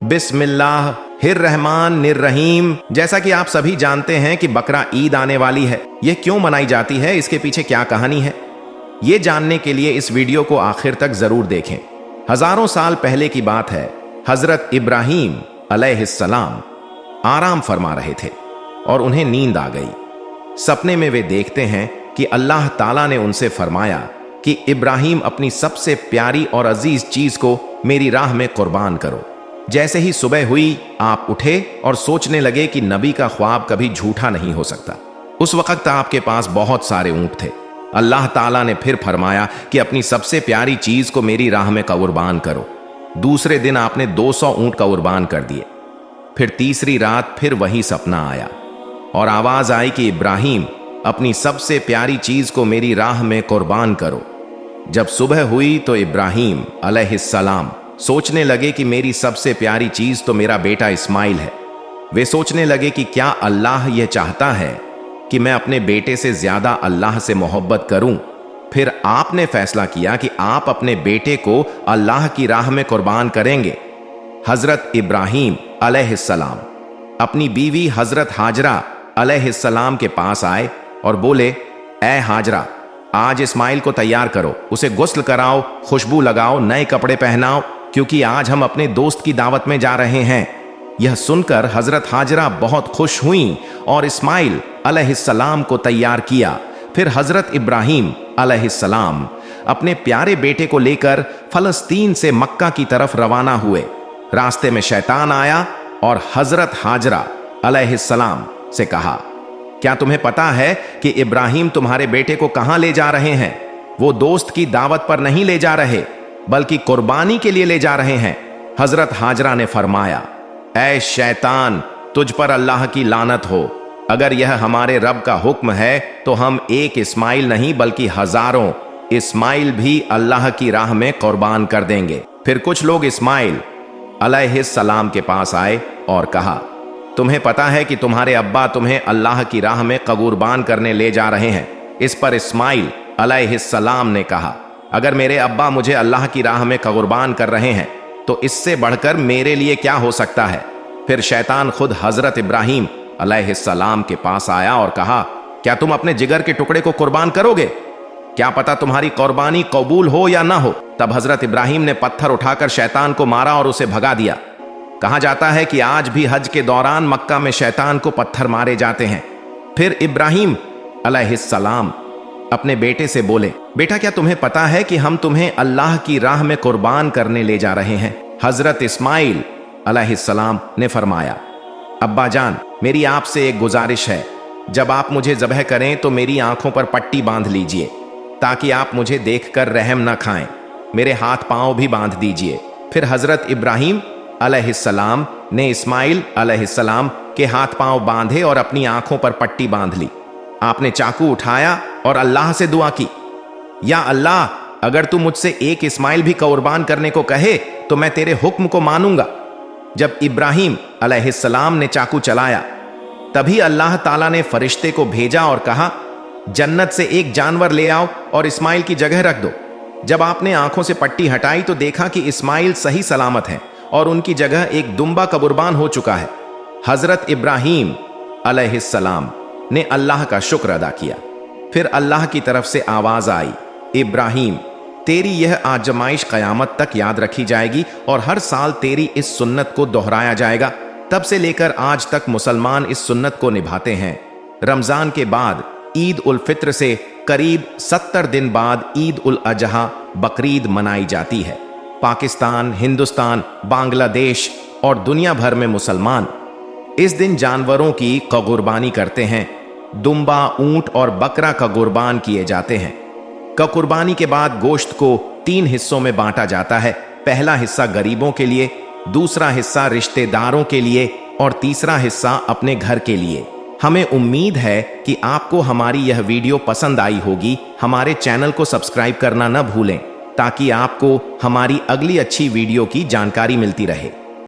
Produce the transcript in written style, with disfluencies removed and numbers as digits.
बिस्मिल्लाह हिर रहमान निर्रहीम। जैसा कि आप सभी जानते हैं कि बकरा ईद आने वाली है। यह क्यों मनाई जाती है, इसके पीछे क्या कहानी है, ये जानने के लिए इस वीडियो को आखिर तक जरूर देखें। हजारों साल पहले की बात है। हजरत इब्राहीम अलैहिस्सलाम आराम फरमा रहे थे और उन्हें नींद आ गई। सपने में वे देखते हैं कि अल्लाह ताला ने उनसे फरमाया कि इब्राहीम अपनी सबसे प्यारी और अजीज चीज को मेरी राह में कुर्बान करो। जैसे ही सुबह हुई आप उठे और सोचने लगे कि नबी का ख्वाब कभी झूठा नहीं हो सकता। उस वक्त आपके पास बहुत सारे ऊंट थे। अल्लाह ताला ने फिर फरमाया कि अपनी सबसे प्यारी चीज को मेरी राह में कुर्बान करो। दूसरे दिन आपने 200 ऊंट कुर्बान कर दिए। फिर तीसरी रात फिर वही सपना आया और आवाज आई कि इब्राहीम अपनी सबसे प्यारी चीज को मेरी राह में कुर्बान करो। जब सुबह हुई तो इब्राहीम अलैहिस्सलाम सोचने लगे कि मेरी सबसे प्यारी चीज तो मेरा बेटा इस्माइल है। वे सोचने लगे कि क्या अल्लाह यह चाहता है कि मैं अपने बेटे से ज्यादा अल्लाह से मोहब्बत करूं। फिर आपने फैसला किया कि आप अपने बेटे को अल्लाह की राह में कुर्बान करेंगे। हजरत इब्राहीम अलैहिस्सलाम अपनी बीवी हजरत हाजरा अलैहिस्सलाम के पास आए और बोले, ए हाजरा, आज इस्माइल को तैयार करो, उसे गुस्ल कराओ, खुशबू लगाओ, नए कपड़े पहनाओ, क्योंकि आज हम अपने दोस्त की दावत में जा रहे हैं। यह सुनकर हजरत हाजरा बहुत खुश हुई और इस्माइल अलैहिस्सलाम को तैयार किया। फिर हजरत इब्राहीम अलैहिस्सलाम अपने प्यारे बेटे को लेकर फलस्तीन से मक्का की तरफ रवाना हुए। रास्ते में शैतान आया और हजरत हाजरा अलैहिस्सलाम से कहा, क्या तुम्हें पता है कि इब्राहीम तुम्हारे बेटे को कहां ले जा रहे हैं? वो दोस्त की दावत पर नहीं ले जा रहे, बल्कि कुर्बानी के लिए ले जा रहे हैं। हजरत हाजरा ने फरमाया, ऐ शैतान, तुझ पर अल्लाह की लानत हो। अगर यह हमारे रब का हुक्म है तो हम एक इस्माइल नहीं बल्कि हजारों इस्माइल भी अल्लाह की राह में कुर्बान कर देंगे। फिर कुछ लोग इस्माइल अलैहिस्सलाम के पास आए और कहा, तुम्हें पता है कि तुम्हारे अब्बा तुम्हें अल्लाह की राह में कुर्बान करने ले जा रहे हैं। इस पर इस्माइल अलैहिस्सलाम ने कहा, अगर मेरे अब्बा मुझे अल्लाह की राह में कुर्बान कर रहे हैं तो इससे बढ़कर मेरे लिए क्या हो सकता है। फिर शैतान खुद हजरत इब्राहीम अलैहिस्सलाम के पास आया और कहा, क्या तुम अपने जिगर के टुकड़े को कुर्बान करोगे? क्या पता तुम्हारी कुर्बानी कबूल हो या ना हो। तब हजरत इब्राहीम ने पत्थर उठाकर शैतान को मारा और उसे भगा दिया। कहा जाता है कि आज भी हज के दौरान मक्का में शैतान को पत्थर मारे जाते हैं। फिर इब्राहीम अलैहिस्सलाम अपने बेटे से बोले, बेटा, क्या तुम्हें पता है कि हम तुम्हें अल्लाह की राह में कुर्बान करने ले जा रहे हैं? हजरत इस्माइल अलैहिस्सलाम ने फरमाया, अब्बा जान, मेरी आपसे एक गुजारिश है, जब आप मुझे ज़बह करें तो मेरी आंखों पर पट्टी बांध लीजिए ताकि आप मुझे देखकर रहम न खाएं। मेरे हाथ पांव भी बांध दीजिए। फिर हजरत इब्राहीम अलैहिस्सलाम ने इस्माइल अलैहिस्सलाम के हाथ पांव बांधे और अपनी आंखों पर पट्टी बांध ली। आपने चाकू उठाया और अल्लाह से दुआ की, या अल्लाह, अगर तू मुझसे एक इस्माइल भी कुर्बान करने को कहे तो मैं तेरे हुक्म को मानूंगा। जब इब्राहीम अलैहिस्सलाम ने चाकू चलाया तभी अल्लाह ताला ने फरिश्ते को भेजा और कहा, जन्नत से एक जानवर ले आओ और इस्माइल की जगह रख दो। जब आपने आंखों से पट्टी हटाई तो देखा कि इस्माइल सही सलामत है और उनकी जगह एक दुम्बा कुर्बान हो चुका है। हजरत इब्राहीम अलैहिस्सलाम ने अल्लाह का शुक्र अदा किया। फिर अल्लाह की तरफ से आवाज आई, इब्राहीम, तेरी यह आजमाइश कयामत तक याद रखी जाएगी और हर साल तेरी इस सुन्नत को दोहराया जाएगा। तब से लेकर आज तक मुसलमान इस सुन्नत को निभाते हैं। रमजान के बाद ईद उल फित्र से करीब 70 दिन बाद ईद उल अजहा बकरीद मनाई जाती है। पाकिस्तान, हिंदुस्तान, बांग्लादेश और दुनिया भर में मुसलमान इस दिन जानवरों की कुर्बानी करते हैं। दुम्बा, ऊंट और बकरा का कुर्बान किए जाते हैं। कुर्बानी के बाद गोश्त को 3 हिस्सों में बांटा जाता है। पहला हिस्सा गरीबों के लिए, दूसरा हिस्सा रिश्तेदारों के लिए और तीसरा हिस्सा अपने घर के लिए। हमें उम्मीद है कि आपको हमारी यह वीडियो पसंद आई होगी। हमारे चैनल को सब्सक्राइब करना न भूलें ताकि आपको हमारी अगली अच्छी वीडियो की जानकारी मिलती रहे।